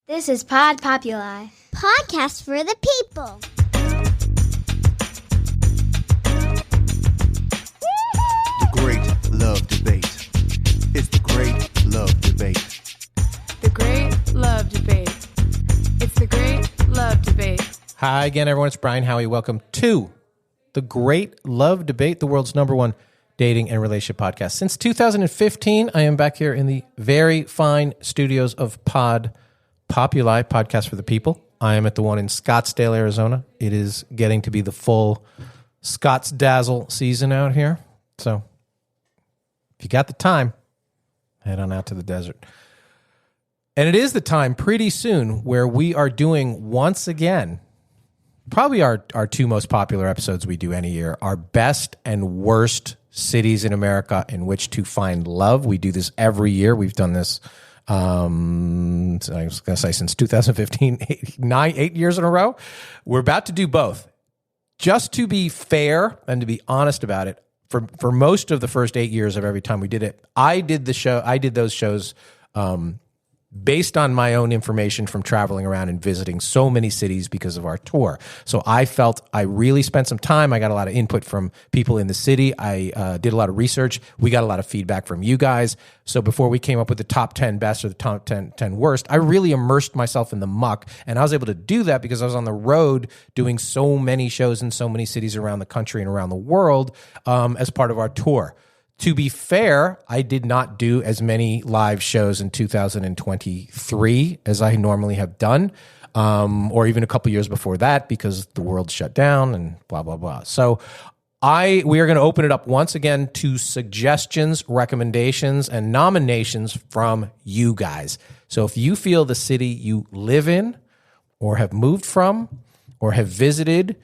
This is Pod Populi. Podcast for the people. The Great Love Debate. It's the Great Love Debate. The Great Love Debate. It's the Great Love Debate. Hi again, everyone. It's Brian Howie. Welcome to the Great Love Debate, the world's number one dating and relationship podcast. Since 2015, I am back here in the very fine studios of Pod Populi, Podcast for the People. I am at the one in Scottsdale, Arizona. It is getting to be the full Scott's Dazzle season out here. So if you got the time, head on out to the desert. And it is the time pretty soon where we are doing once again, probably our two most popular episodes we do any year, our best and worst cities in America in which to find love. We do this every year. We've done this, I was going to say since 2015, 8 years in a row. We're about to do both. Just to be fair and to be honest about it, for most of the first 8 years of every time we did it, I did those shows based on my own information from traveling around and visiting so many cities because of our tour. So I felt I really spent some time. I got a lot of input from people in the city. I did a lot of research. We got a lot of feedback from you guys. So before we came up with the top 10 best or the top 10 worst, I really immersed myself in the muck. And I was able to do that because I was on the road doing so many shows in so many cities around the country and around the world as part of our tour. To be fair, I did not do as many live shows in 2023 as I normally have done, or even a couple years before that because the world shut down and blah, blah, blah. So we are going to open it up once again to suggestions, recommendations, and nominations from you guys. So if you feel the city you live in or have moved from or have visited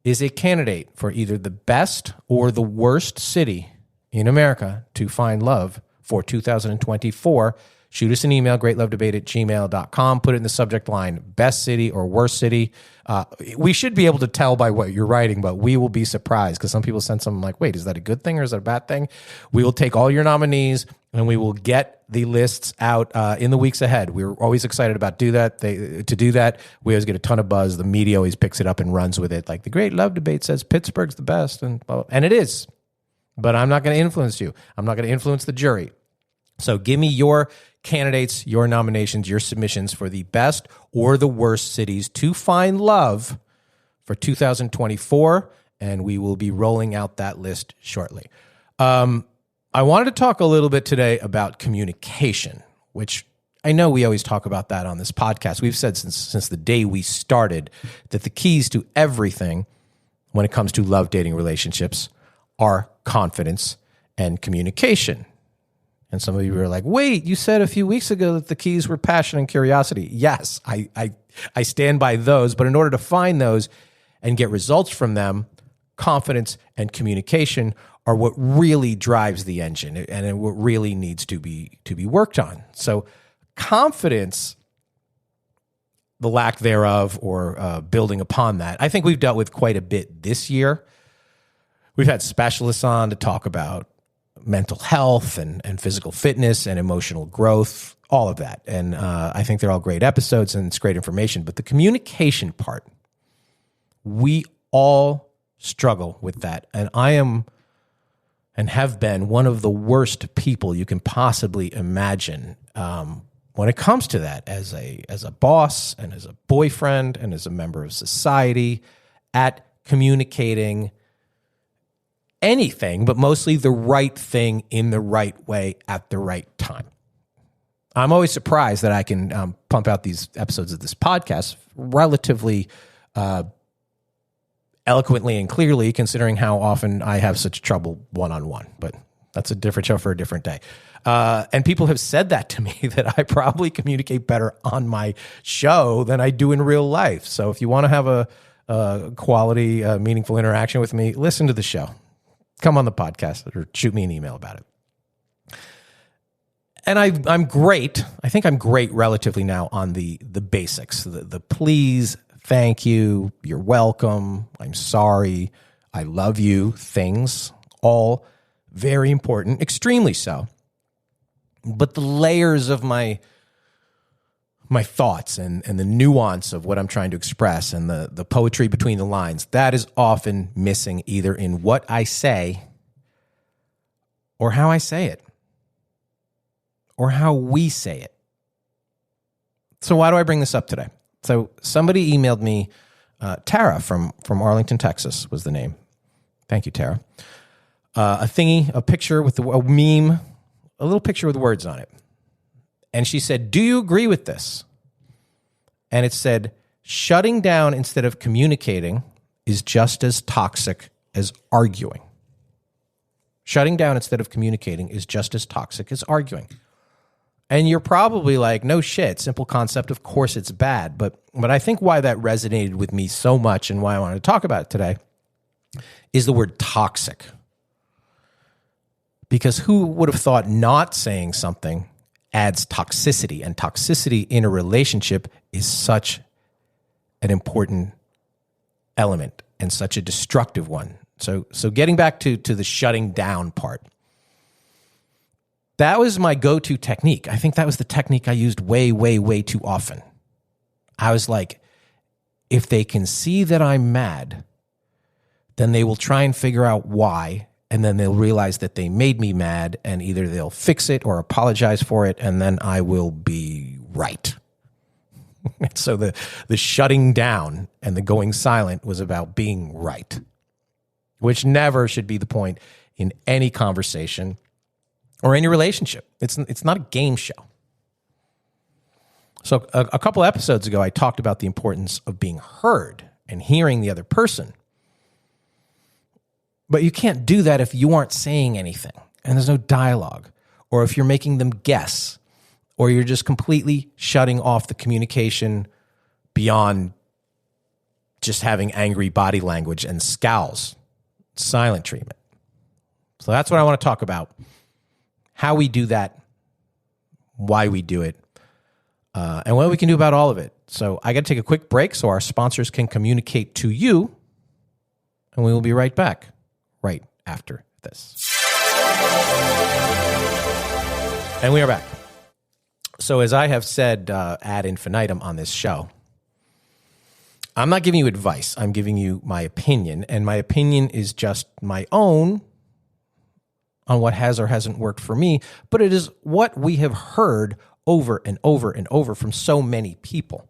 is a candidate for either the best or the worst city in America to find love for 2024, shoot us an email, greatlovedebate@gmail.com. Put it in the subject line, best city or worst city. We should be able to tell by what you're writing, but we will be surprised because some people send something like, wait, is that a good thing or is that a bad thing? We will take all your nominees and we will get the lists out in the weeks ahead. We're always excited about to do that. We always get a ton of buzz. The media always picks it up and runs with it. Like the Great Love Debate says Pittsburgh's the best, and it is. But I'm not going to influence you. I'm not going to influence the jury. So give me your candidates, your nominations, your submissions for the best or the worst cities to find love for 2024, and we will be rolling out that list shortly. I wanted to talk a little bit today about communication, which I know we always talk about that on this podcast. We've said since the day we started that the keys to everything when it comes to love, dating, relationships are confidence and communication. And some of you were like, wait, you said a few weeks ago that the keys were passion and curiosity. Yes, I stand by those. But in order to find those and get results from them, confidence and communication are what really drives the engine and what really needs to be worked on. So confidence, the lack thereof, or building upon that, I think we've dealt with quite a bit this year. We've had specialists on to talk about mental health and physical fitness and emotional growth, all of that. And I think they're all great episodes and it's great information. But the communication part, we all struggle with that. And I am and have been one of the worst people you can possibly imagine when it comes to that as a boss and as a boyfriend and as a member of society at communicating anything, but mostly the right thing in the right way at the right time. I'm always surprised that I can pump out these episodes of this podcast relatively eloquently and clearly, considering how often I have such trouble one-on-one. But that's a different show for a different day. And people have said that to me, that I probably communicate better on my show than I do in real life. So if you want to have a quality, meaningful interaction with me, listen to the show. Come on the podcast or shoot me an email about it. And I'm great. I think I'm great relatively now on the basics, the please, thank you, you're welcome, I'm sorry, I love you things, all very important, extremely so. But the layers of my my thoughts and the nuance of what I'm trying to express and the poetry between the lines, that is often missing either in what I say or how I say it or how we say it. So why do I bring this up today? So somebody emailed me, Tara from Arlington, Texas was the name. Thank you, Tara. A thingy, a picture with a meme, a little picture with words on it. And she said, do you agree with this? And it said, shutting down instead of communicating is just as toxic as arguing. Shutting down instead of communicating is just as toxic as arguing. And you're probably like, no shit, simple concept, of course it's bad. But I think why that resonated with me so much and why I wanted to talk about it today is the word toxic. Because who would have thought not saying something adds toxicity, and toxicity in a relationship is such an important element and such a destructive one. So getting back to the shutting down part, that was my go-to technique. I think that was the technique I used way, way, way too often. I was like, if they can see that I'm mad, then they will try and figure out why. And then they'll realize that they made me mad, and either they'll fix it or apologize for it, and then I will be right. So the shutting down and the going silent was about being right, which never should be the point in any conversation or any relationship. It's not a game show. So a couple episodes ago, I talked about the importance of being heard and hearing the other person. But you can't do that if you aren't saying anything and there's no dialogue, or if you're making them guess, or you're just completely shutting off the communication beyond just having angry body language and scowls, silent treatment. So that's what I want to talk about, how we do that, why we do it, and what we can do about all of it. So I got to take a quick break so our sponsors can communicate to you, and we will be right back. Right after this. And we are back. So as I have said ad infinitum on this show, I'm not giving you advice. I'm giving you my opinion. And my opinion is just my own on what has or hasn't worked for me. But it is what we have heard over and over and over from so many people.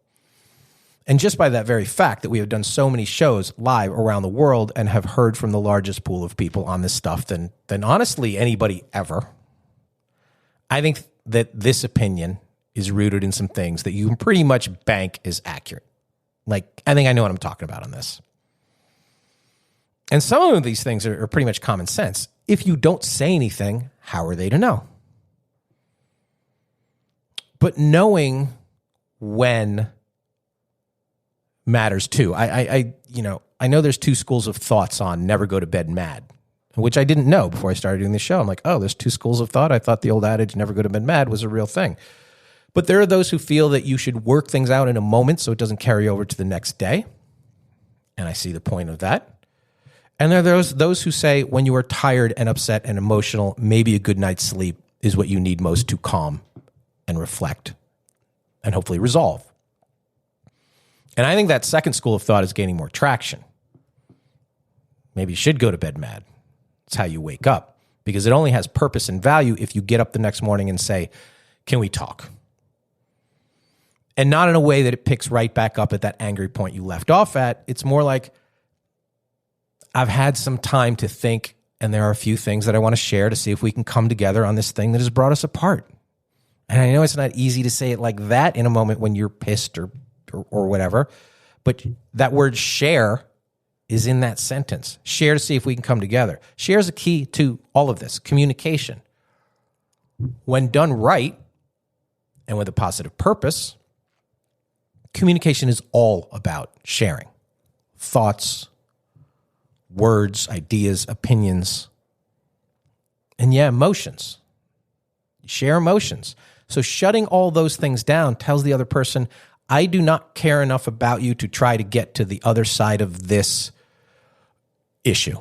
And just by that very fact that we have done so many shows live around the world and have heard from the largest pool of people on this stuff than honestly anybody ever, I think that this opinion is rooted in some things that you can pretty much bank is accurate. Like, I think I know what I'm talking about on this. And some of these things are pretty much common sense. If you don't say anything, how are they to know? But knowing when matters too. I know there's two schools of thoughts on never go to bed mad, which I didn't know before I started doing the show. I'm like, oh, there's two schools of thought. I thought the old adage never go to bed mad was a real thing. But there are those who feel that you should work things out in a moment so it doesn't carry over to the next day. And I see the point of that. And there are those who say when you are tired and upset and emotional, maybe a good night's sleep is what you need most to calm and reflect and hopefully resolve. And I think that second school of thought is gaining more traction. Maybe you should go to bed mad. It's how you wake up, because it only has purpose and value if you get up the next morning and say, can we talk? And not in a way that it picks right back up at that angry point you left off at. It's more like, I've had some time to think, and there are a few things that I want to share to see if we can come together on this thing that has brought us apart. And I know it's not easy to say it like that in a moment when you're pissed or whatever, but that word share is in that sentence. Share to see if we can come together. Share is a key to all of this. Communication. When done right and with a positive purpose, communication is all about sharing thoughts, words, ideas, opinions, and emotions. Share emotions. So shutting all those things down tells the other person, I do not care enough about you to try to get to the other side of this issue.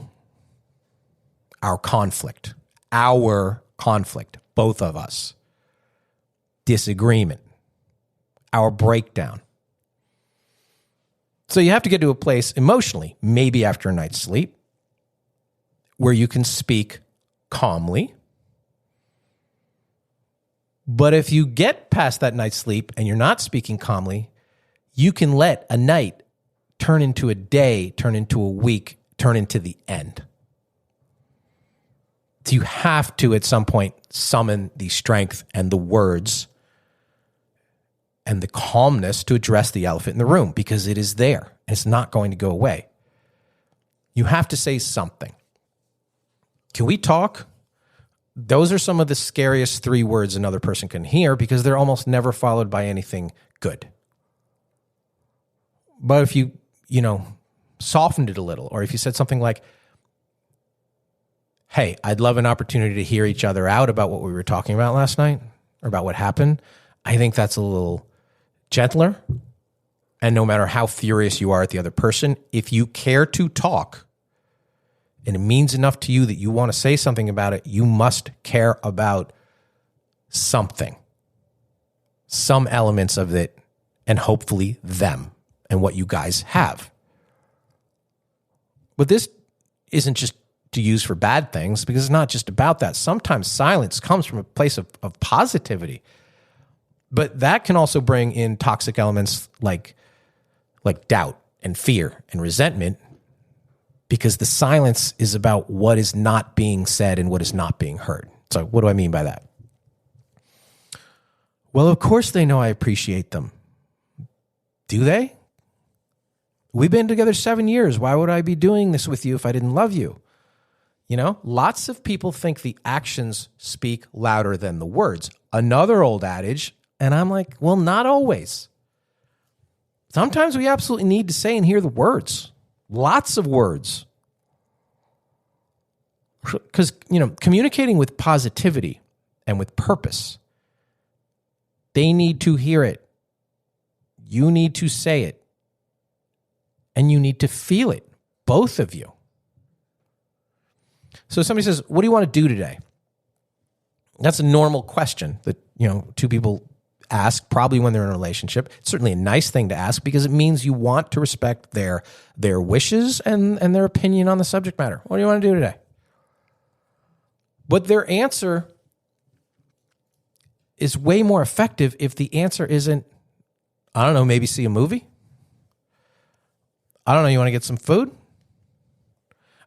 Our conflict, both of us, disagreement. our breakdown. So you have to get to a place emotionally, maybe after a night's sleep, where you can speak calmly. But if you get past that night's sleep and you're not speaking calmly, you can let a night turn into a day, turn into a week, turn into the end. So you have to, at some point, summon the strength and the words and the calmness to address the elephant in the room, because it is there and it's not going to go away. You have to say something. Can we talk? Those are some of the scariest 3 words another person can hear, because they're almost never followed by anything good. But if you softened it a little, or if you said something like, hey, I'd love an opportunity to hear each other out about what we were talking about last night, or about what happened, I think that's a little gentler. And no matter how furious you are at the other person, if you care to talk, and it means enough to you that you want to say something about it, you must care about something, some elements of it, and hopefully them and what you guys have. But this isn't just to use for bad things, because it's not just about that. Sometimes silence comes from a place of positivity. But that can also bring in toxic elements like doubt and fear and resentment, because the silence is about what is not being said and what is not being heard. So what do I mean by that? Well, of course they know I appreciate them. Do they? We've been together 7 years. Why would I be doing this with you if I didn't love you? Lots of people think the actions speak louder than the words. Another old adage, and I'm like, well, not always. Sometimes we absolutely need to say and hear the words. Lots of words. Because, communicating with positivity and with purpose, they need to hear it. You need to say it. And you need to feel it, both of you. So somebody says, what do you want to do today? That's a normal question that, 2 people ask, probably when they're in a relationship. It's certainly a nice thing to ask, because it means you want to respect their wishes and their opinion on the subject matter. What do you want to do today? But their answer is way more effective if the answer isn't, I don't know, maybe see a movie? I don't know, you want to get some food?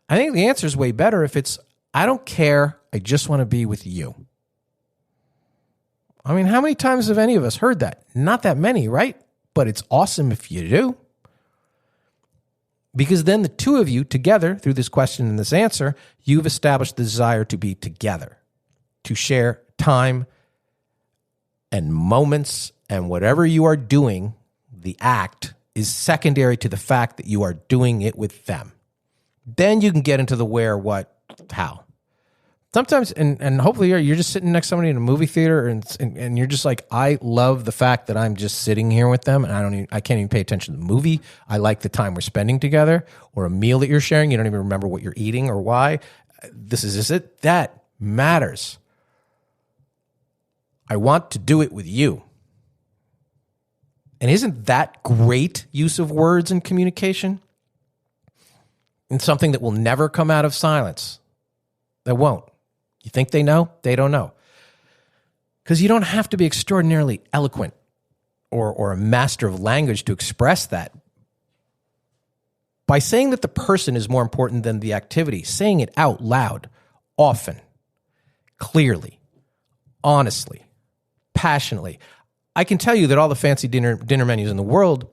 I think the answer is way better if it's, I don't care, I just want to be with you. I mean, how many times have any of us heard that? Not that many, right? But it's awesome if you do. Because then the 2 of you together, through this question and this answer, you've established the desire to be together, to share time and moments, and whatever you are doing, the act is secondary to the fact that you are doing it with them. Then you can get into the where, what, how. Sometimes, and hopefully you're just sitting next to somebody in a movie theater, and you're just like, I love the fact that I'm just sitting here with them, and I can't even pay attention to the movie. I like the time we're spending together, or a meal that you're sharing. You don't even remember what you're eating or why. This is just it. That matters. I want to do it with you. And isn't that great use of words and communication? And something that will never come out of silence. That won't. You think they know? They don't know. Because you don't have to be extraordinarily eloquent or a master of language to express that. By saying that the person is more important than the activity, saying it out loud, often, clearly, honestly, passionately. I can tell you that all the fancy dinner menus in the world,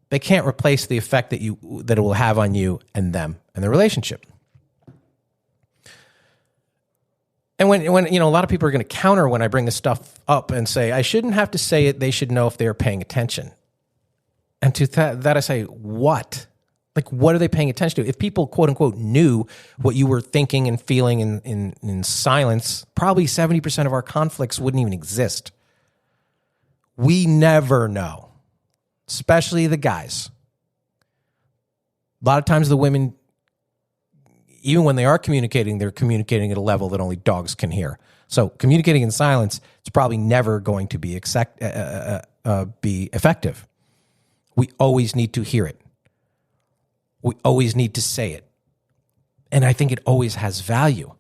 they can't replace the effect that it will have on you and them and the relationship. And when a lot of people are going to counter when I bring this stuff up and say, I shouldn't have to say it, they should know if they're paying attention. And to that I say, what? Like, what are they paying attention to? If people, quote unquote, knew what you were thinking and feeling in silence, probably 70% of our conflicts wouldn't even exist. We never know, especially the guys. A lot of times the women, even when they are communicating, they're communicating at a level that only dogs can hear. So communicating in silence is probably never going to be effective. We always need to hear it. We always need to say it. And I think it always has value.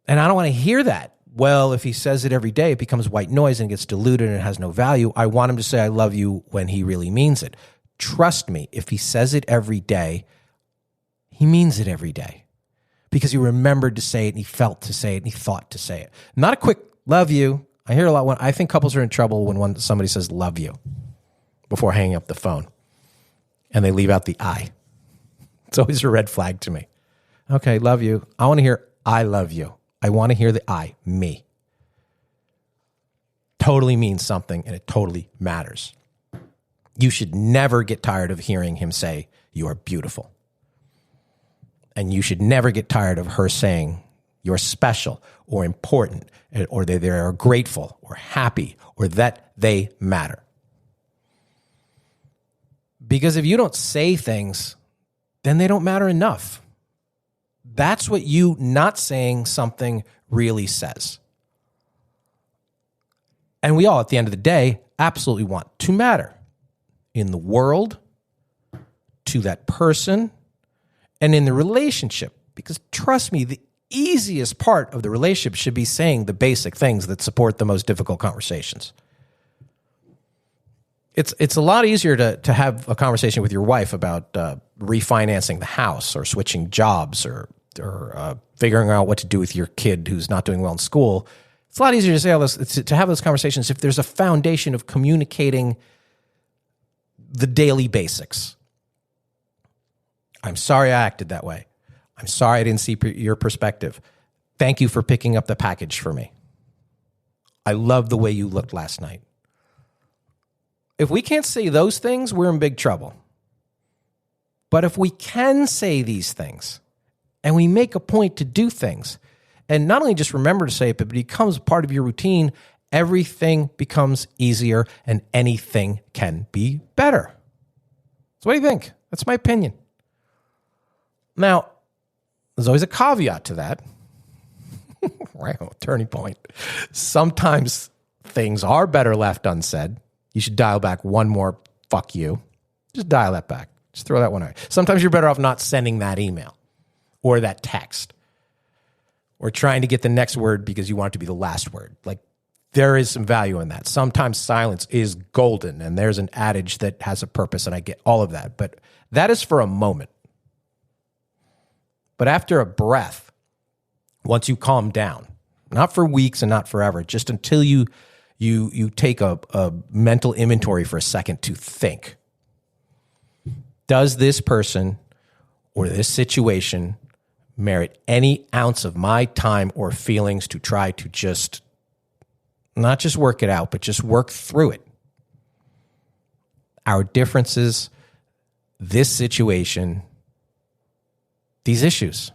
And I don't want to hear that. Well, if he says it every day, it becomes white noise and gets diluted and it has no value. I want him to say, I love you when he really means it. Trust me, if he says it every day, he means it every day because he remembered to say it and he felt to say it and he thought to say it. Not a quick love you. I hear a lot when I think couples are in trouble when somebody says love you before hanging up the phone and they leave out the I. It's always a red flag to me. Okay, love you. I want to hear I love you. I want to hear the I, me. Totally means something and it totally matters. You should never get tired of hearing him say, you are beautiful. And you should never get tired of her saying, you're special or important or they are grateful or happy or that they matter. Because if you don't say things, then they don't matter enough. That's what you not saying something really says. And we all, at the end of the day, absolutely want to matter in the world, to that person, and in the relationship. Because trust me, the easiest part of the relationship should be saying the basic things that support the most difficult conversations. It's a lot easier to have a conversation with your wife about refinancing the house or switching jobs or figuring out what to do with your kid who's not doing well in school. It's a lot easier to say all this, to have those conversations if there's a foundation of communicating the daily basics. I'm sorry I acted that way. I'm sorry I didn't see your perspective. Thank you for picking up the package for me. I love the way you looked last night. If we can't say those things, we're in big trouble. But if we can say these things, and we make a point to do things, and not only just remember to say it, but it becomes part of your routine, everything becomes easier and anything can be better. So what do you think? That's my opinion. Now, there's always a caveat to that. Right, turning point. Sometimes things are better left unsaid. You should dial back one more fuck you. Just dial that back. Just throw that one away. Sometimes you're better off not sending that email or that text or trying to get the next word because you want it to be the last word. Like, there is some value in that. Sometimes silence is golden, and there's an adage that has a purpose, and I get all of that. But that is for a moment. But after a breath, once you calm down, not for weeks and not forever, just until you take a mental inventory for a second to think, does this person or this situation merit any ounce of my time or feelings to try to just not just work it out, but just work through it? Our differences, this situation, these issues.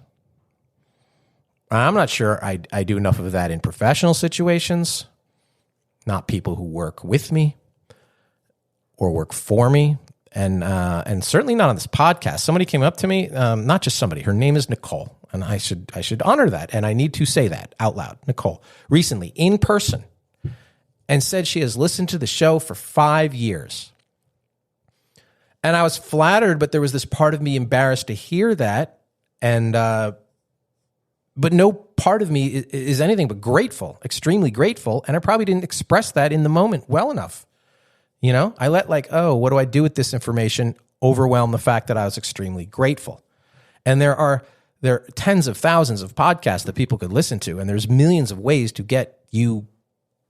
I'm not sure I do enough of that in professional situations, not people who work with me or work for me. And certainly not on this podcast. Somebody came up to me, not just somebody, her name is Nicole, and I should honor that, and I need to say that out loud. Nicole, recently in person, and said she has listened to the show for 5 years. And I was flattered, but there was this part of me embarrassed to hear that, and but no part of me is anything but grateful, extremely grateful, and I probably didn't express that in the moment well enough. You know, I let what do I do with this information overwhelm the fact that I was extremely grateful. And there are tens of thousands of podcasts that people could listen to, and there's millions of ways to get you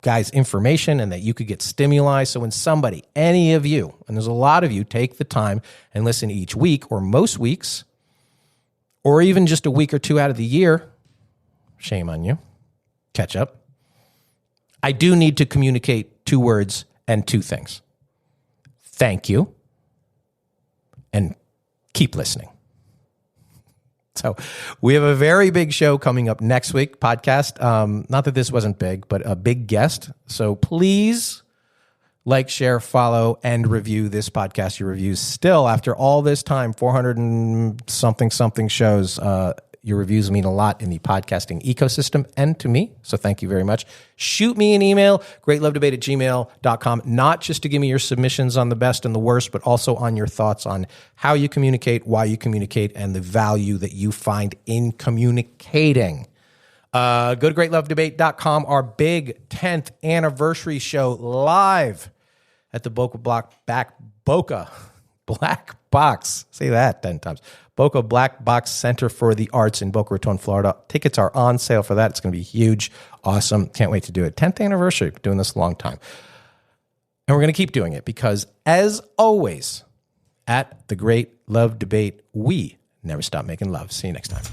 guys information and that you could get stimuli. So when somebody, any of you, and there's a lot of you, take the time and listen each week or most weeks, or even just a week or two out of the year, shame on you, catch up. I do need to communicate 2 words and 2 things. Thank you, and keep listening. So we have a very big show coming up next week, podcast. Not that this wasn't big, but a big guest. So please like, share, follow, and review this podcast. Your reviews still, after all this time, 400 and something shows, Your reviews mean a lot in the podcasting ecosystem and to me, so thank you very much. Shoot me an email, greatlovedebate@gmail.com, not just to give me your submissions on the best and the worst, but also on your thoughts on how you communicate, why you communicate, and the value that you find in communicating. Go to greatlovedebate.com, our big 10th anniversary show live at the Boca Black Box. Say that 10 times. Boca Black Box Center for the Arts in Boca Raton, Florida. Tickets are on sale for that. It's going to be huge. Awesome. Can't wait to do it. 10th anniversary. Been doing this a long time. And we're going to keep doing it because, as always, at the Great Love Debate, we never stop making love. See you next time.